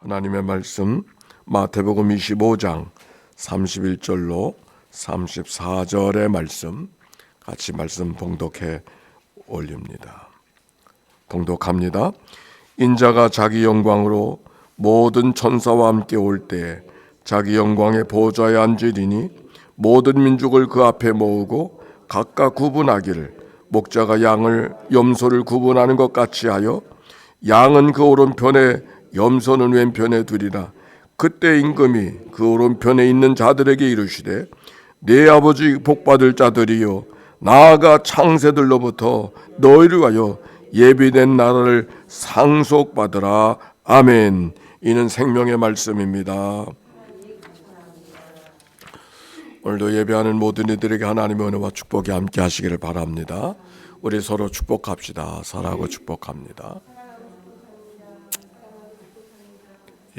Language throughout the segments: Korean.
하나님의 말씀 마태복음 25장 31절로 34절의 말씀 같이 말씀 봉독해 올립니다. 봉독합니다. 인자가 자기 영광으로 모든 천사와 함께 올 때 자기 영광의 보좌에 앉으리니 모든 민족을 그 앞에 모으고 각각 구분하기를 목자가 양을 염소를 구분하는 것 같이 하여 양은 그 오른편에 염소는 왼편에 두리라. 그때 임금이 그 오른편에 있는 자들에게 이르시되 네 아버지 복받을 자들이여 나아가 창세들로부터 너희를 위하여 예비된 나라를 상속받으라. 아멘. 이는 생명의 말씀입니다. 오늘도 예배하는 모든 이들에게 하나님의 은혜와 축복이 함께 하시기를 바랍니다. 우리 서로 축복합시다. 사랑하고 축복합니다.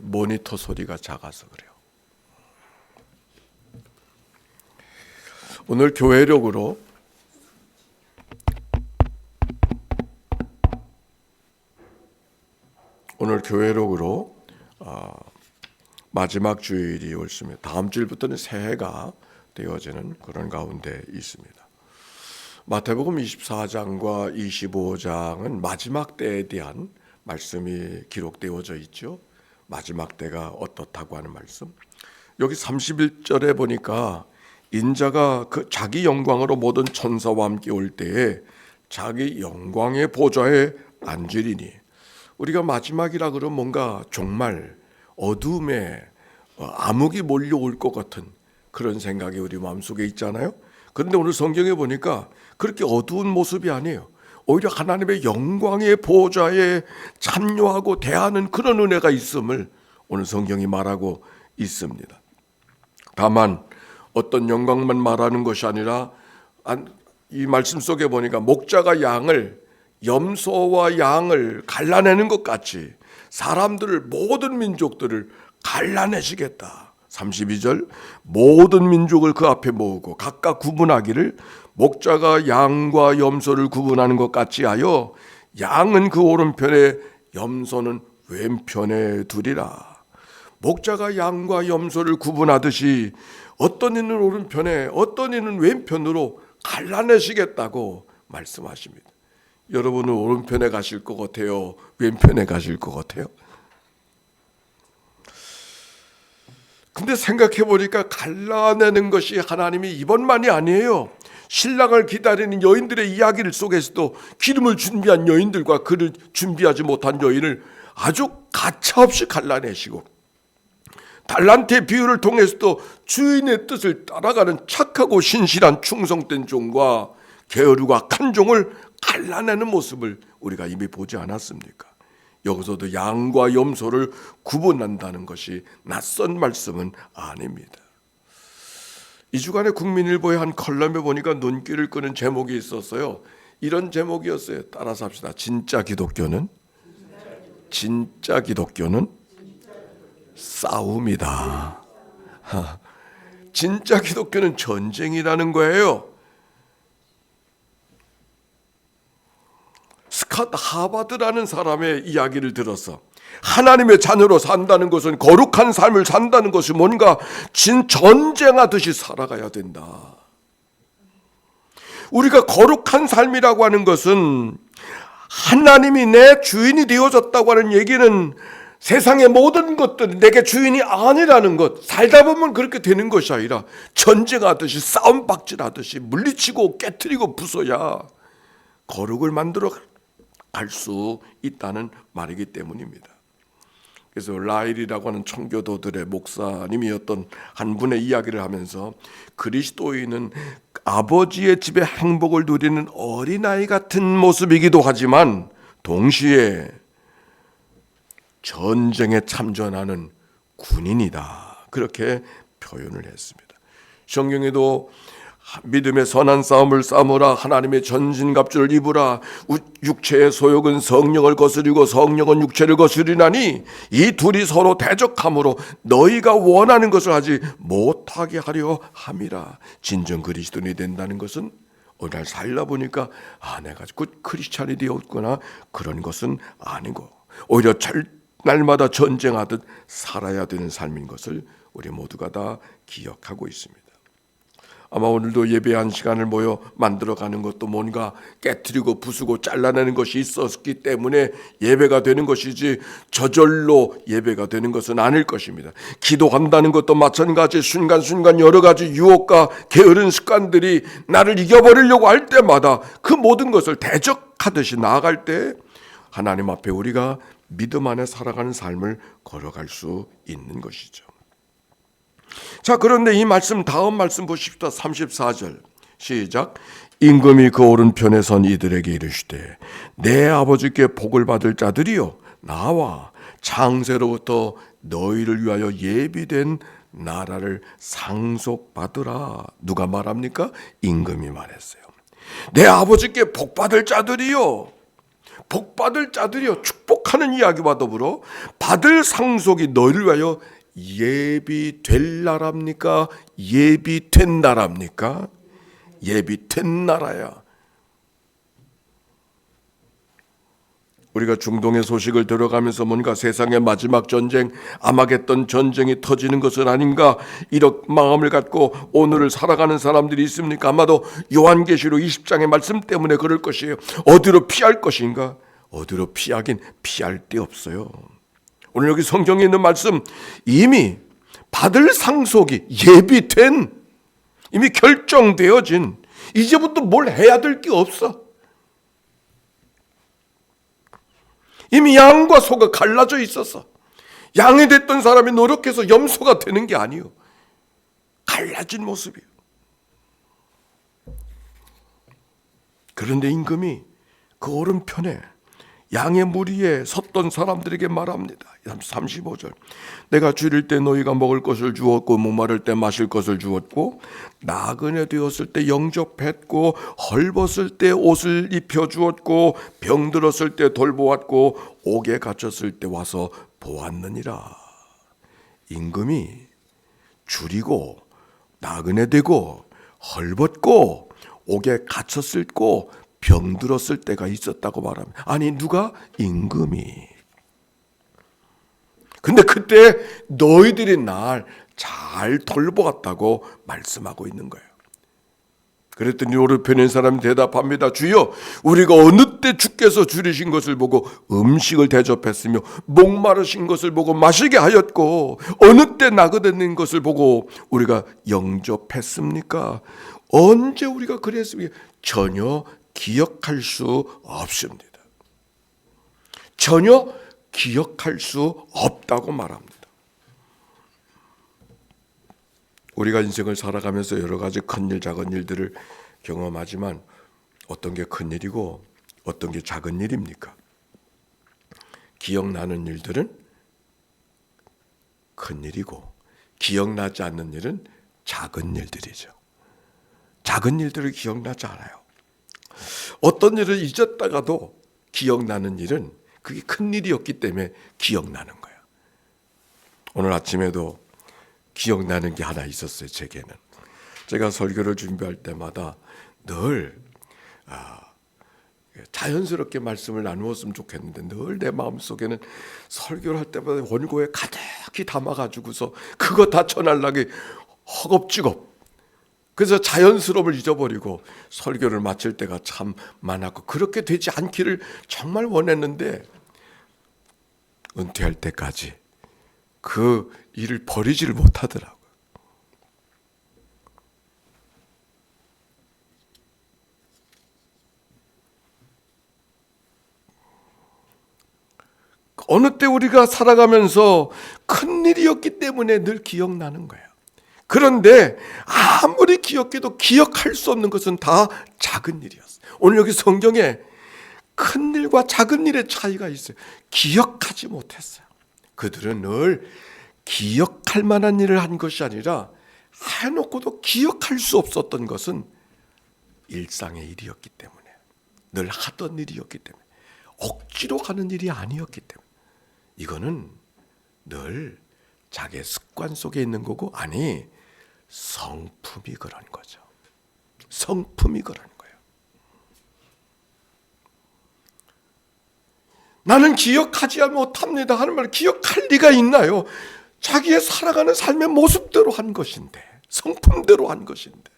모니터 소리가 작아서 그래요. 오늘 교회력으로 마지막 주일이 옳습니다. 다음 주일부터는 새해가 되어지는 그런 가운데 있습니다. 마태복음 24장과 25장은 마지막 때에 대한 말씀이 기록되어져 있죠. 마지막 때가 어떻다고 하는 말씀. 여기 31절에 보니까 인자가 그 자기 영광으로 모든 천사와 함께 올 때에 자기 영광의 보좌에 앉으리니, 우리가 마지막이라 그러면 뭔가 정말 어둠에 암흑이 몰려올 것 같은 그런 생각이 우리 마음속에 있잖아요. 그런데 오늘 성경에 보니까 그렇게 어두운 모습이 아니에요. 오히려 하나님의 영광의 보좌에 참여하고 대하는 그런 은혜가 있음을 오늘 성경이 말하고 있습니다. 다만 어떤 영광만 말하는 것이 아니라 이 말씀 속에 보니까 목자가 염소와 양을 갈라내는 것 같이 사람들을, 모든 민족들을 갈라내시겠다. 32절 모든 민족을 그 앞에 모으고 각각 구분하기를 목자가 양과 염소를 구분하는 것 같이 하여 양은 그 오른편에 염소는 왼편에 두리라. 목자가 양과 염소를 구분하듯이 어떤 이는 오른편에 어떤 이는 왼편으로 갈라내시겠다고 말씀하십니다. 여러분은 오른편에 가실 것 같아요? 왼편에 가실 것 같아요? 근데 생각해 보니까 갈라내는 것이 하나님이 이번만이 아니에요. 신랑을 기다리는 여인들의 이야기를 속에서도 기름을 준비한 여인들과 그를 준비하지 못한 여인을 아주 가차없이 갈라내시고, 달란트의 비유를 통해서도 주인의 뜻을 따라가는 착하고 신실한 충성된 종과 게으르고 악한 종을 갈라내는 모습을 우리가 이미 보지 않았습니까? 여기서도 양과 염소를 구분한다는 것이 낯선 말씀은 아닙니다. 이 주간에 국민일보의 한 컬럼에 보니까 눈길을 끄는 제목이 있었어요. 이런 제목이었어요. 따라서 합시다. 진짜 기독교는 싸움이다. 진짜 기독교는 전쟁이라는 거예요. 스캇 하바드라는 사람의 이야기를 들어서 하나님의 자녀로 산다는 것은, 거룩한 삶을 산다는 것이 뭔가 전쟁하듯이 살아가야 된다. 우리가 거룩한 삶이라고 하는 것은 하나님이 내 주인이 되어졌다고 하는 얘기는 세상의 모든 것들이 내게 주인이 아니라는 것, 살다 보면 그렇게 되는 것이 아니라 전쟁하듯이 싸움박질하듯이 물리치고 깨트리고 부숴야 거룩을 만들어 갈 수 있다는 말이기 때문입니다. 그래서 라일이라고 하는 청교도들의 목사님이었던 한 분의 이야기를 하면서, 그리스도인은 아버지의 집에 행복을 누리는 어린아이 같은 모습이기도 하지만 동시에 전쟁에 참전하는 군인이다. 그렇게 표현을 했습니다. 성경에도 믿음의 선한 싸움을 싸우라, 하나님의 전신갑주를 입으라, 육체의 소욕은 성령을 거스리고 성령은 육체를 거스리나니 이 둘이 서로 대적함으로 너희가 원하는 것을 하지 못하게 하려 함이라. 진정 그리스도인이 된다는 것은 오늘 살다 보니까 내가 곧 크리스찬이 되었구나, 그런 것은 아니고, 오히려 날마다 전쟁하듯 살아야 되는 삶인 것을 우리 모두가 다 기억하고 있습니다. 아마 오늘도 예배 한 시간을 모여 만들어가는 것도 뭔가 깨트리고 부수고 잘라내는 것이 있었기 때문에 예배가 되는 것이지 저절로 예배가 되는 것은 아닐 것입니다. 기도한다는 것도 마찬가지 순간순간 여러 가지 유혹과 게으른 습관들이 나를 이겨버리려고 할 때마다 그 모든 것을 대적하듯이 나아갈 때 하나님 앞에 우리가 믿음 안에 살아가는 삶을 걸어갈 수 있는 것이죠. 자, 그런데 이 말씀 다음 말씀 보십시다. 34절 시작. 임금이 그 오른편에 선 이들에게 이르시되 내 아버지께 복을 받을 자들이여 나와 창세로부터 너희를 위하여 예비된 나라를 상속받으라. 누가 말합니까? 임금이 말했어요. 내 아버지께 복 받을 자들이여, 복 받을 자들이여, 축복하는 이야기와 더불어 받을 상속이 너희를 위하여 예비될 나라입니까? 예비된 나라입니까? 예비된 나라야. 우리가 중동의 소식을 들어가면서 뭔가 세상의 마지막 전쟁, 아마겟돈 전쟁이 터지는 것은 아닌가 이런 마음을 갖고 오늘을 살아가는 사람들이 있습니까? 아마도 요한계시록 20장의 말씀 때문에 그럴 것이에요. 어디로 피할 것인가? 어디로 피하긴 피할 데 없어요. 오늘 여기 성경에 있는 말씀, 이미 받을 상속이 예비된, 이미 결정되어진, 이제부터 뭘 해야 될 게 없어. 이미 양과 소가 갈라져 있어서 양이 됐던 사람이 노력해서 염소가 되는 게 아니요, 갈라진 모습이에요. 그런데 임금이 그 오른편에 양의 무리에 섰던 사람들에게 말합니다. 35절. 내가 줄일 때 너희가 먹을 것을 주었고 목마를 때 마실 것을 주었고 나그네 되었을 때 영접했고 헐벗을 때 옷을 입혀 주었고 병들었을 때 돌보았고 옥에 갇혔을 때 와서 보았느니라. 임금이 줄이고 나그네 되고 헐벗고 옥에 갇혔을 때 병들었을 때가 있었다고 말합니다. 아니, 누가? 임금이. 근데 그때 너희들이 날 잘 돌보았다고 말씀하고 있는 거예요. 그랬더니 오른편에 사람이 대답합니다. 주여, 우리가 어느 때 주께서 줄이신 것을 보고 음식을 대접했으며 목마르신 것을 보고 마시게 하였고 어느 때 나그네된 것을 보고 우리가 영접했습니까? 언제 우리가 그랬습니까? 전혀 기억할 수 없습니다. 전혀 기억할 수 없다고 말합니다. 우리가 인생을 살아가면서 여러 가지 큰일 작은 일들을 경험하지만 어떤 게 큰일이고 어떤 게 작은 일입니까? 기억나는 일들은 큰일이고 기억나지 않는 일은 작은 일들이죠. 작은 일들을 기억나지 않아요. 어떤 일을 잊었다가도 기억나는 일은 그게 큰 일이었기 때문에 기억나는 거예요. 오늘 아침에도 기억나는 게 하나 있었어요. 제게는. 제가 설교를 준비할 때마다 늘 자연스럽게 말씀을 나누었으면 좋겠는데 늘 내 마음속에는 설교를 할 때마다 원고에 가득히 담아가지고서 그거 다 전하려고 허겁지겁, 그래서 자연스러움을 잊어버리고 설교를 마칠 때가 참 많았고 그렇게 되지 않기를 정말 원했는데 은퇴할 때까지 그 일을 버리지를 못하더라고요. 어느 때 우리가 살아가면서 큰 일이었기 때문에 늘 기억나는 거예요. 그런데 아무리 기억해도 기억할 수 없는 것은 다 작은 일이었어요. 오늘 여기 성경에 큰 일과 작은 일의 차이가 있어요. 기억하지 못했어요. 그들은 늘 기억할 만한 일을 한 것이 아니라 해놓고도 기억할 수 없었던 것은 일상의 일이었기 때문에, 늘 하던 일이었기 때문에, 억지로 하는 일이 아니었기 때문에, 이거는 늘 자기의 습관 속에 있는 거고, 아니 성품이 그런 거죠. 성품이 그런 거예요. 나는 기억하지 못합니다 하는 말, 기억할 리가 있나요? 자기의 살아가는 삶의 모습대로 한 것인데, 성품대로 한 것인데.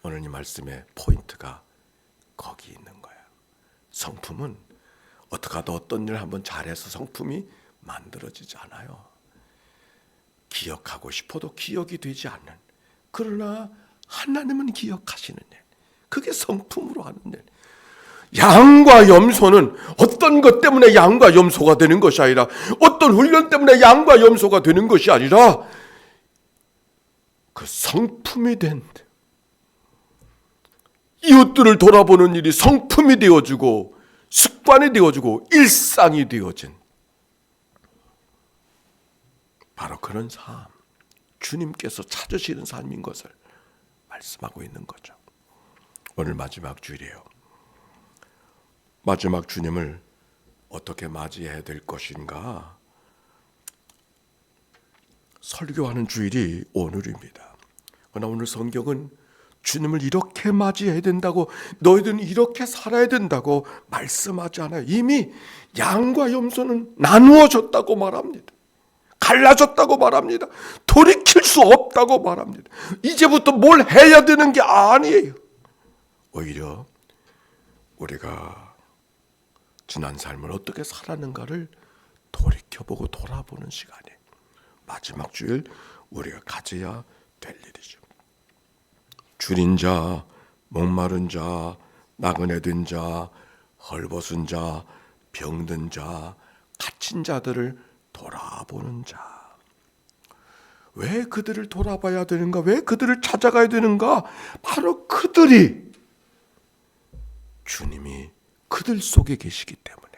오늘 이 말씀의 포인트가 거기 있는 거야. 성품은 어떻게 하다 어떤 일을 한번 잘해서 성품이 만들어지지 않아요. 기억하고 싶어도 기억이 되지 않는, 그러나 하나님은 기억하시는 일, 그게 성품으로 하는 일. 양과 염소는 어떤 것 때문에 양과 염소가 되는 것이 아니라, 어떤 훈련 때문에 양과 염소가 되는 것이 아니라, 그 성품이 된 이웃들을 돌아보는 일이 성품이 되어지고 습관이 되어지고 일상이 되어진 바로 그런 삶, 주님께서 찾으시는 삶인 것을 말씀하고 있는 거죠. 오늘 마지막 주일이에요. 마지막 주님을 어떻게 맞이해야 될 것인가 설교하는 주일이 오늘입니다. 그러나 오늘 성경은 주님을 이렇게 맞이해야 된다고, 너희들은 이렇게 살아야 된다고 말씀하지 않아요. 이미 양과 염소는 나누어졌다고 말합니다. 갈라졌다고 말합니다. 돌이킬 수 없다고 말합니다. 이제부터 뭘 해야 되는 게 아니에요. 오히려 우리가 지난 삶을 어떻게 살았는가를 돌이켜보고 돌아보는 시간이 마지막 주일 우리가 가져야 될 일이죠. 줄인 자, 목마른 자, 나그네 된 자, 헐벗은 자, 병든 자, 갇힌 자들을 돌아보는 자. 왜 그들을 돌아봐야 되는가? 왜 그들을 찾아가야 되는가? 바로 그들이 주님이 그들 속에 계시기 때문에,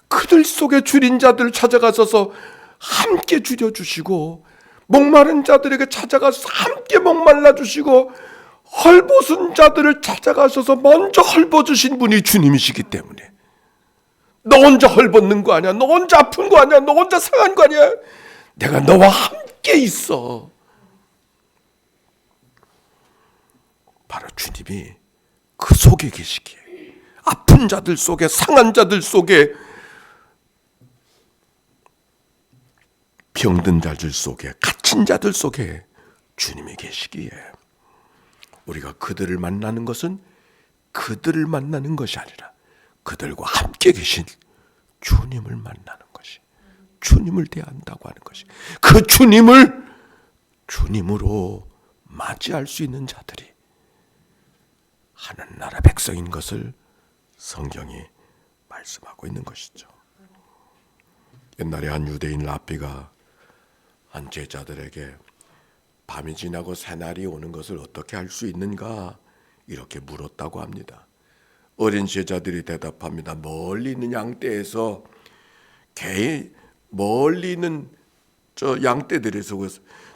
그들 속에 줄인 자들을 찾아가셔서 함께 줄여주시고, 목마른 자들에게 찾아가서 함께 목말라 주시고, 헐벗은 자들을 찾아가셔서 먼저 헐벗으신 분이 주님이시기 때문에, 너 혼자 헐벗는 거 아니야, 너 혼자 아픈 거 아니야, 너 혼자 상한 거 아니야, 내가 너와 함께 있어. 바로 주님이 그 속에 계시기에, 아픈 자들 속에, 상한 자들 속에, 병든 자들 속에, 갇힌 자들 속에 주님이 계시기에, 우리가 그들을 만나는 것은 그들을 만나는 것이 아니라 그들과 함께 계신 주님을 만나는 것이, 주님을 대한다고 하는 것이, 그 주님을 주님으로 맞이할 수 있는 자들이 하나님 나라 백성인 것을 성경이 말씀하고 있는 것이죠. 옛날에 한 유대인 랍비가 한 제자들에게 밤이 지나고 새날이 오는 것을 어떻게 알 수 있는가 이렇게 물었다고 합니다. 어린 제자들이 대답합니다. 멀리 있는 양떼에서 멀리 있는 저 양떼들에서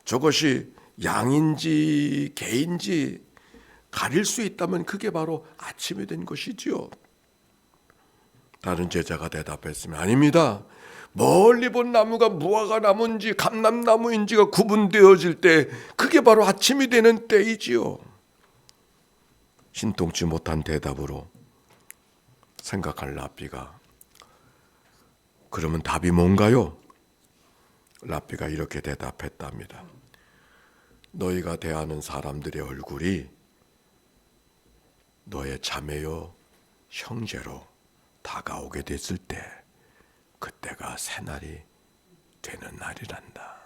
저것이 양인지 개인지 가릴 수 있다면 그게 바로 아침이 된 것이지요. 다른 제자가 대답했으면 아닙니다. 멀리 본 나무가 무화과 나무인지 감람나무인지가 구분되어질 때 그게 바로 아침이 되는 때이지요. 신통치 못한 대답으로 생각한 랍비가 그러면 답이 뭔가요? 랍비가 이렇게 대답했답니다. 너희가 대하는 사람들의 얼굴이 너의 자매요 형제로 다가오게 됐을 때 그때가 새날이 되는 날이란다.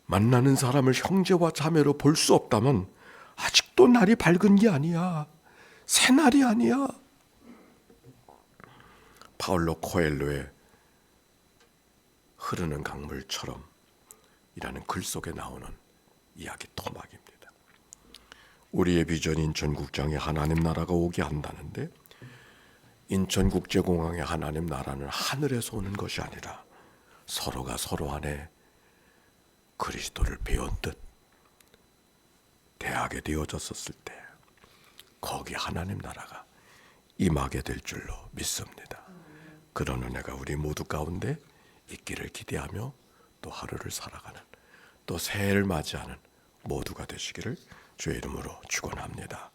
만나는 사람을 형제와 자매로 볼 수 없다면 아직도 날이 밝은 게 아니야. 새날이 아니야. 파울로 코엘로의 흐르는 강물처럼 이라는 글 속에 나오는 이야기 토막입니다. 우리의 비전 인천국장에 하나님 나라가 오게 한다는데, 인천국제공항에 하나님 나라는 하늘에서 오는 것이 아니라 서로가 서로 안에 그리스도를 배운 듯 대하게 되어졌었을 때 거기 하나님 나라가 임하게 될 줄로 믿습니다. 그런 은혜가 우리 모두 가운데 있기를 기대하며 또 하루를 살아가는, 또 새해를 맞이하는 모두가 되시기를 주의 이름으로 축원합니다.